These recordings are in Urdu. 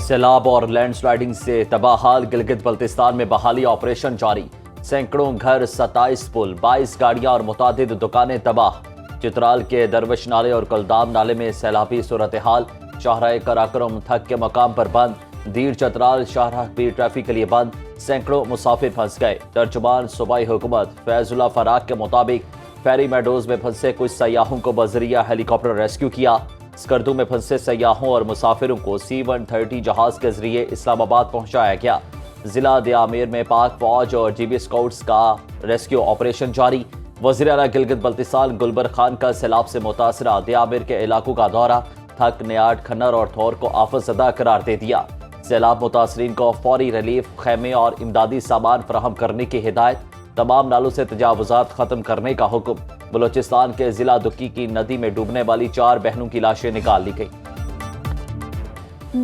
سیلاب اور لینڈ سلائڈنگ سے تباہ حال گلگت بلتستان میں بحالی آپریشن جاری، سینکڑوں گھر، 27 پل، 22 گاڑیاں اور متعدد دکانیں تباہ۔ چترال کے درویش نالے اور کلدام نالے میں سیلابی صورتحال، شاہراہ قراقرم تھک کے مقام پر بند، دیر چترال شاہراہ بھی ٹریفک کے لیے بند، سینکڑوں مسافر پھنس گئے۔ ترجمان صوبائی حکومت فیض اللہ فراق کے مطابق فیری میڈوز میں پھنسے کچھ سیاحوں کو بذریعہ ہیلی کاپٹر ریسکیو کیا۔ اسکردو میں پھنسے سیاحوں اور مسافروں کو C-130 جہاز کے ذریعے اسلام آباد پہنچایا گیا۔ ضلع دیامیر میں پاک فوج اور GB اسکاؤٹس کا ریسکیو آپریشن جاری۔ وزیر اعلیٰ گلگت بلتستان گلبر خان کا سیلاب سے متاثرہ دیامیر کے علاقوں کا دورہ، تھک، نیاٹ، کھنر اور تھور کو آفت زدہ قرار دے دیا۔ سیلاب متاثرین کو فوری ریلیف، خیمے اور امدادی سامان فراہم کرنے کی ہدایت، تمام نالوں سے تجاوزات ختم کرنے کا حکم۔ بلوچستان کے ضلع دکی کی ندی میں ڈوبنے والی 4 بہنوں کی لاشیں نکال لی گئی۔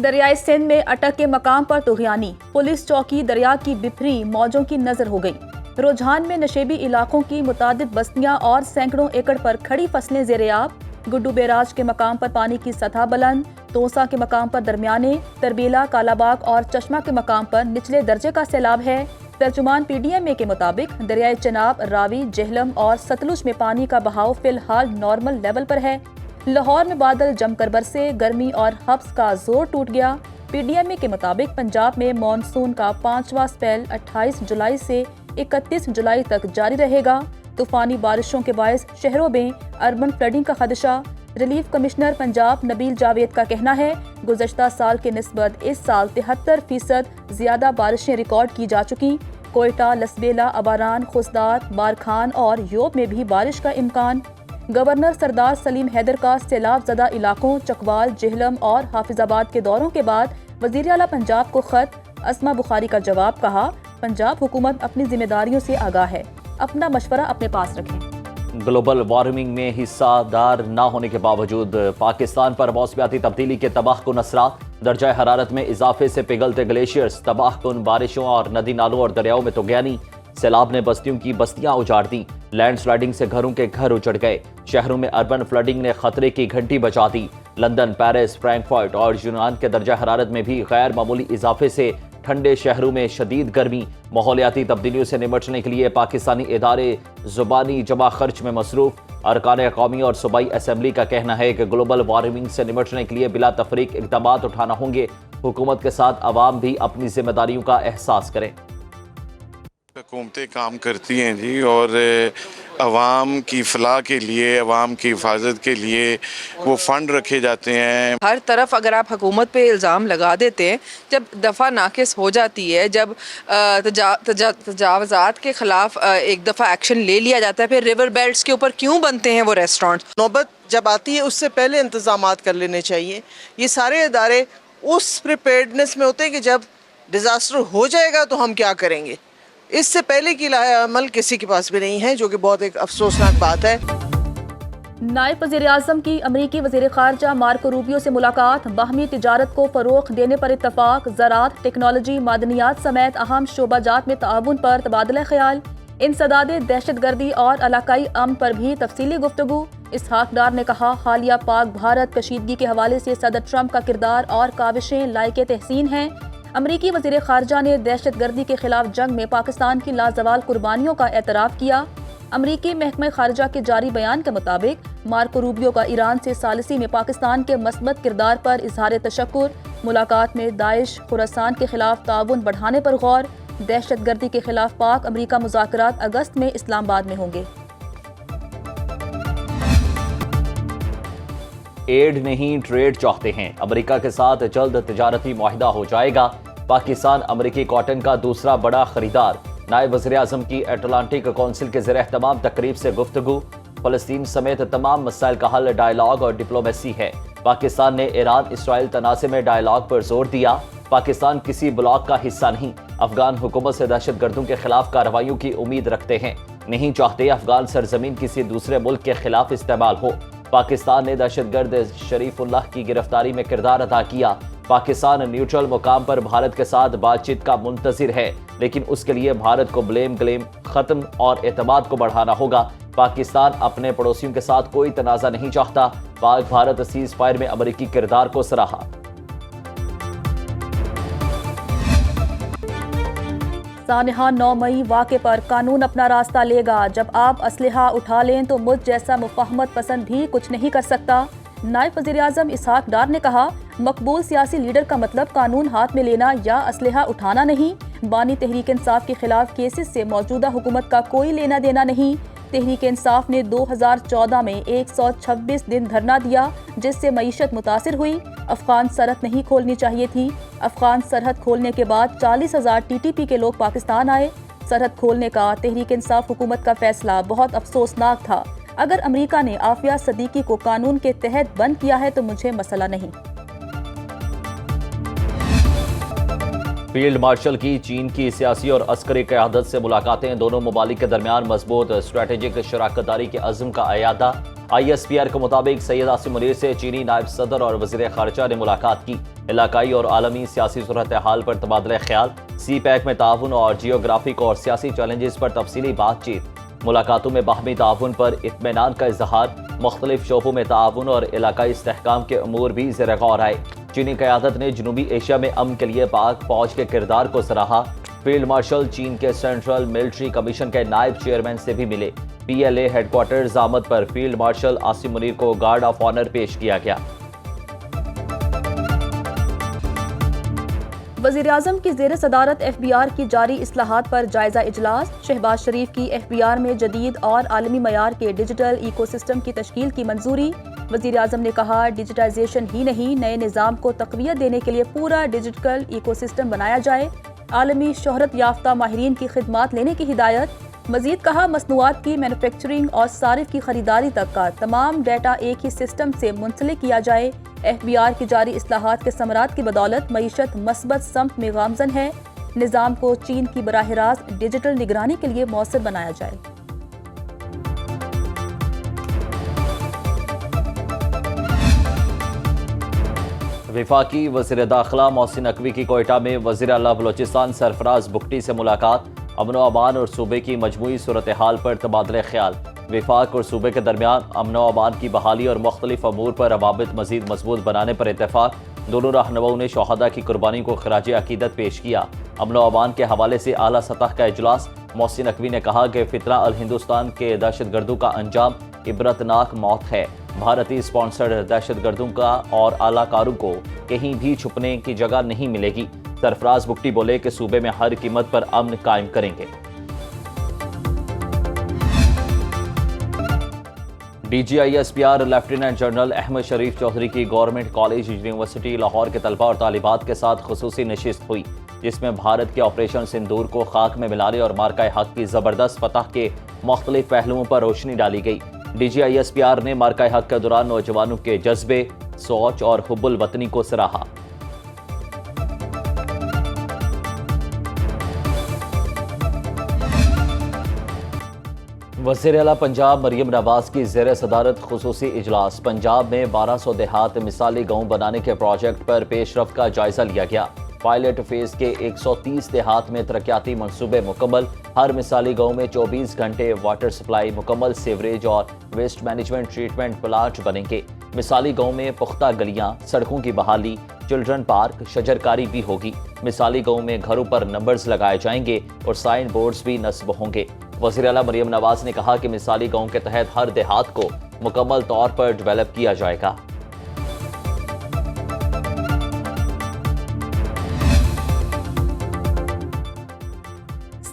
دریائے سندھ میں اٹک کے مقام پر طغیانی، پولیس چوکی دریا کی بپھری موجوں کی نظر ہو گئی۔ رجحان میں نشیبی علاقوں کی متعدد بستیاں اور سینکڑوں ایکڑ پر کھڑی فصلیں زیر آب۔ گڈو بیراج کے مقام پر پانی کی سطح بلند، توسا کے مقام پر درمیانے، تربیلا، کالاباغ اور چشمہ کے مقام پر نچلے درجے کا سیلاب ہے۔ ترجمان PDMA کے مطابق دریائے چناب، راوی، جہلم اور ستلج میں پانی کا بہاؤ فی الحال نارمل لیول پر ہے۔ لاہور میں بادل جم کر برسے، گرمی اور حبس کا زور ٹوٹ گیا۔ PDMA کے مطابق پنجاب میں مانسون کا 5واں سپیل 28 جولائی سے 31 جولائی تک جاری رہے گا۔ طوفانی بارشوں کے باعث شہروں میں اربن فلڈنگ کا خدشہ۔ ریلیف کمشنر پنجاب نبیل جاوید کا کہنا ہے، گزشتہ سال کے نسبت اس سال 73% زیادہ بارشیں ریکارڈ کی جا چکی۔ کوئٹہ، لسبیلا، اباران، خسدات، بارکھان اور یوب میں بھی بارش کا امکان۔ گورنر سردار سلیم حیدر کا سیلاب زدہ علاقوں چکوال، جہلم اور حافظ آباد کے دوروں کے بعد وزیر اعلیٰ پنجاب کو خط۔ اسما بخاری کا جواب، کہا پنجاب حکومت اپنی ذمہ داریوں سے آگاہ ہے، اپنا مشورہ اپنے پاس رکھیں۔ گلوبل وارمنگ میں حصہ دار نہ ہونے کے باوجود پاکستان پر موسمیاتی تبدیلی کے تباہ کن اثرات، درجہ حرارت میں اضافے سے پگھلتے گلیشیئرز، تباہ کن بارشوں اور ندی نالوں اور دریاؤں میں طغیانی۔ سیلاب نے بستیوں کی بستیاں اجاڑ دیں، لینڈ سلائڈنگ سے گھروں کے گھر اجڑ گئے۔ شہروں میں اربن فلڈنگ نے خطرے کی گھنٹی بجا دی۔ لندن، پیرس، فرینکفرٹ اور یونان کے درجہ حرارت میں بھی غیر معمولی اضافے سے ٹھنڈے شہروں میں شدید گرمی۔ ماحولیاتی تبدیلیوں سے نمٹنے کے لیے پاکستانی ادارے زبانی جمع خرچ میں مصروف۔ ارکان قومی اور صوبائی اسمبلی کا کہنا ہے کہ گلوبل وارمنگ سے نمٹنے کے لیے بلا تفریق اقدامات اٹھانا ہوں گے۔ حکومت کے ساتھ عوام بھی اپنی ذمہ داریوں کا احساس کریں۔ حکومتیں کام کرتی ہیں جی، اور عوام کی فلاح کے لیے، عوام کی حفاظت کے لیے وہ فنڈ رکھے جاتے ہیں۔ ہر طرف اگر آپ حکومت پہ الزام لگا دیتے ہیں، جب دفعہ ناقص ہو جاتی ہے، جب تجاوزات کے خلاف ایک دفعہ ایکشن لے لیا جاتا ہے، پھر ریور بیلٹس کے اوپر کیوں بنتے ہیں وہ ریسٹورنٹ؟ نوبت جب آتی ہے اس سے پہلے انتظامات کر لینے چاہیے۔ یہ سارے ادارے اس پریپیئرڈنس میں ہوتے ہیں کہ جب ڈیزاسٹر ہو جائے گا تو ہم کیا کریں گے، اس سے پہلے کی عمل کسی کے پاس بھی نہیں ہے، جو کہ بہت ایک افسوسناک بات ہے۔ نائب وزیر اعظم کی امریکی وزیر خارجہ مارکو روبیو سے ملاقات، باہمی تجارت کو فروغ دینے پر اتفاق، زراعت، ٹیکنالوجی، معدنیات سمیت اہم شعبہ جات میں تعاون پر تبادلہ خیال، انسداد دہشت گردی اور علاقائی امن پر بھی تفصیلی گفتگو۔ اسحاق ڈار نے کہا، حالیہ پاک بھارت کشیدگی کے حوالے سے صدر ٹرمپ کا کردار اور کاوشیں لائق تحسین ہیں۔ امریکی وزیر خارجہ نے دہشت گردی کے خلاف جنگ میں پاکستان کی لازوال قربانیوں کا اعتراف کیا۔ امریکی محکمہ خارجہ کے جاری بیان کے مطابق مارکو روبیو کا ایران سے ثالثی میں پاکستان کے مثبت کردار پر اظہار تشکر۔ ملاقات میں داعش، خراسان کے خلاف تعاون بڑھانے پر غور۔ دہشت گردی کے خلاف پاک امریکہ مذاکرات اگست میں اسلام آباد میں ہوں گے۔ ایڈ نہیں ٹریڈ چاہتے ہیں، امریکہ کے ساتھ جلد تجارتی معاہدہ ہو جائے گا۔ پاکستان امریکی کاٹن کا دوسرا بڑا خریدار۔ نائب وزیر اعظم کی اٹلانٹک کونسل کے زیر اہتمام تقریب سے گفتگو۔ فلسطین سمیت تمام مسائل کا حل ڈائیلاگ اور ڈپلومیسی ہے۔ پاکستان نے ایران اسرائیل تنازع میں ڈائیلاگ پر زور دیا۔ پاکستان کسی بلاک کا حصہ نہیں، افغان حکومت سے دہشت گردوں کے خلاف کارروائیوں کی امید رکھتے ہیں، نہیں چاہتے افغان سرزمین کسی دوسرے ملک کے خلاف استعمال ہو۔ پاکستان نے دہشت گرد شریف اللہ کی گرفتاری میں کردار ادا کیا۔ پاکستان نیوٹرل مقام پر بھارت کے ساتھ بات چیت کا منتظر ہے، لیکن اس کے لیے بھارت کو بلیم ختم اور اعتماد کو بڑھانا ہوگا۔ پاکستان اپنے پڑوسیوں کے ساتھ کوئی تنازع نہیں چاہتا۔ پاک بھارت سیز فائر میں امریکی کردار کو سراہا۔ سانحہ 9 مئی واقعے پر قانون اپنا راستہ لے گا. جب آپ اسلحہ اٹھا لیں تو مجھ جیسا مفاہمت پسند بھی کچھ نہیں کر سکتا. نائب وزیر اعظم اسحاق ڈار نے کہا مقبول سیاسی لیڈر کا مطلب قانون ہاتھ میں لینا یا اسلحہ اٹھانا نہیں. بانی تحریک انصاف کے خلاف کیسز سے موجودہ حکومت کا کوئی لینا دینا نہیں. تحریک انصاف نے 2014 میں 126 دن دھرنا دیا جس سے معیشت متاثر ہوئی. افغان سرحد نہیں کھولنی چاہیے تھی. افغان سرحد کھولنے کے بعد 40,000 TTP کے لوگ پاکستان آئے. سرحد کھولنے کا تحریک انصاف حکومت کا فیصلہ بہت افسوسناک تھا. اگر امریکہ نے عافیہ صدیقی کو قانون کے تحت بند کیا ہے تو مجھے مسئلہ نہیں. فیلڈ مارشل کی چین کی سیاسی اور عسکری قیادت سے ملاقاتیں. دونوں ممالک کے درمیان مضبوط اسٹریٹجک شراکت داری کے عزم کا اعادہ. ISPR کے مطابق سید عاصم منیر سے چینی نائب صدر اور وزیر خارجہ نے ملاقات کی. علاقائی اور عالمی سیاسی صورتحال پر تبادلہ خیال. سی پیک میں تعاون اور جیوگرافک اور سیاسی چیلنجز پر تفصیلی بات چیت. ملاقاتوں میں باہمی تعاون پر اطمینان کا اظہار. مختلف شعبوں میں تعاون اور علاقائی استحکام کے امور بھی زیر غور آئے. چینی قیادت نے جنوبی ایشیا میں امن کے لیے پاک فوج کے کردار کو سراہا. فیلڈ مارشل چین کے سینٹرل ملٹری کمیشن کے نائب چیئرمین سے بھی ملے. PLA ہیڈ کوارٹرز آمد پر فیلڈ مارشل عاصم منیر کو گارڈ آف آنر پیش کیا گیا. وزیر اعظم کی زیر صدارت FBR کی جاری اصلاحات پر جائزہ اجلاس. شہباز شریف کی FBR میں جدید اور عالمی معیار کے ڈیجیٹل ایکو سسٹم کی تشکیل کی منظوری. وزیر اعظم نے کہا ڈیجیٹائزیشن ہی نہیں نئے نظام کو تقویت دینے کے لیے پورا ڈیجیٹل ایکو سسٹم بنایا جائے. عالمی شہرت یافتہ ماہرین کی خدمات لینے کی ہدایت. مزید کہا مصنوعات کی مینوفیکچرنگ اور صارف کی خریداری تک کا تمام ڈیٹا ایک ہی سسٹم سے منسلک کیا جائے. FBR کی جاری اصلاحات کے ثمرات کی بدولت معیشت مثبت سمت میں گامزن ہے. نظام کو چین کی براہ راست ڈیجیٹل نگرانی کے لیے مؤثر بنایا جائے. وفاقی وزیر داخلہ محسن نقوی کی کوئٹہ میں وزیر اعلیٰ بلوچستان سرفراز بگٹی سے ملاقات. امن و امان اور صوبے کی مجموعی صورتحال پر تبادلہ خیال. وفاق اور صوبے کے درمیان امن و امان کی بحالی اور مختلف امور پر روابط مزید مضبوط بنانے پر اتفاق. دونوں رہنماؤں نے شہداء کی قربانی کو خراج عقیدت پیش کیا. امن و امان کے حوالے سے اعلیٰ سطح کا اجلاس. محسن نقوی نے کہا کہ فتنہ الہندوستان کے دہشت گردوں کا انجام عبرتناک موت ہے. بھارتی اسپانسرڈ دہشت گردوں کا اور اعلی کاروں کو کہیں بھی چھپنے کی جگہ نہیں ملے گی. سرفراز بگٹی بولے کہ صوبے میں ہر قیمت پر امن قائم کریں گے. DGISPR لیفٹیننٹ جنرل احمد شریف چودھری کی گورنمنٹ کالج یونیورسٹی لاہور کے طلباء اور طالبات کے ساتھ خصوصی نشست ہوئی جس میں بھارت کے آپریشن سندور کو خاک میں ملانے اور مارکہ حق کی زبردست فتح کے مختلف پہلوؤں پر روشنی ڈالی گئی. DGISPR نے مارکہ حق کے دوران نوجوانوں کے جذبے سوچ اور حب الوطنی کو سراہا. وزیر اعلیٰ پنجاب مریم نواز کی زیر صدارت خصوصی اجلاس. پنجاب میں 1200 دیہات مثالی گاؤں بنانے کے پروجیکٹ پر پیش رفت کا جائزہ لیا گیا. پائلٹ فیز کے 130 دیہات میں ترقیاتی منصوبے مکمل. ہر مثالی گاؤں میں 24 گھنٹے واٹر سپلائی، مکمل سیوریج اور ویسٹ مینجمنٹ ٹریٹمنٹ پلانٹ بنیں گے. مثالی گاؤں میں پختہ گلیاں، سڑکوں کی بحالی، چلڈرن پارک، شجرکاری بھی ہوگی. مثالی گاؤں میں گھروں پر نمبرز لگائے جائیں گے اور سائن بورڈز بھی نصب ہوں گے. وزیر اعلیٰ مریم نواز نے کہا کہ مثالی گاؤں کے تحت ہر دیہات کو مکمل طور پر ڈیولپ کیا جائے گا.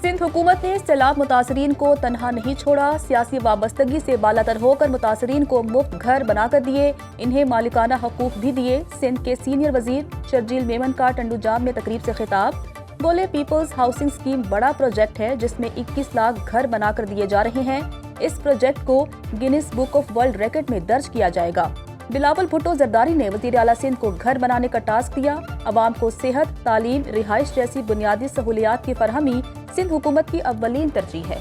سندھ حکومت نے سیلاب متاثرین کو تنہا نہیں چھوڑا. سیاسی وابستگی سے بالاتر ہو کر متاثرین کو مفت گھر بنا کر دیے، انہیں مالکانہ حقوق بھی دیے. سندھ کے سینئر وزیر شرجیل میمن کا ٹنڈو جام میں تقریب سے خطاب. بولے پیپلز ہاؤسنگ اسکیم بڑا پروجیکٹ ہے جس میں 21 لاکھ گھر بنا کر دیے جا رہے ہیں. اس پروجیکٹ کو grains book of world record میں درج کیا جائے گا. بلاول بھٹو زرداری نے وزیر اعلیٰ سندھ کو گھر بنانے کا ٹاسک دیا. عوام کو صحت، تعلیم، رہائش جیسی بنیادی سہولیات کی فراہمی سندھ حکومت کی اولین ترجیح ہے.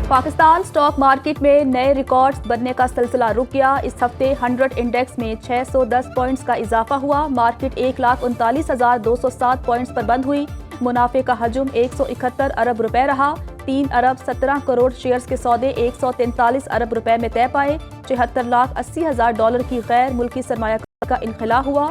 پاکستان سٹاک مارکیٹ میں نئے ریکارڈز بننے کا سلسلہ رک گیا. اس ہفتے 100 انڈیکس میں 610 پوائنٹس کا اضافہ ہوا. مارکیٹ 1,39,207 پوائنٹس پر بند ہوئی. منافع کا حجم 171 ارب روپے رہا. 3 ارب 17 کروڑ شیئرز کے سودے 143 ارب روپے میں طے پائے. $74,80,000 کی غیر ملکی سرمایہ کاری کا انخلا ہوا.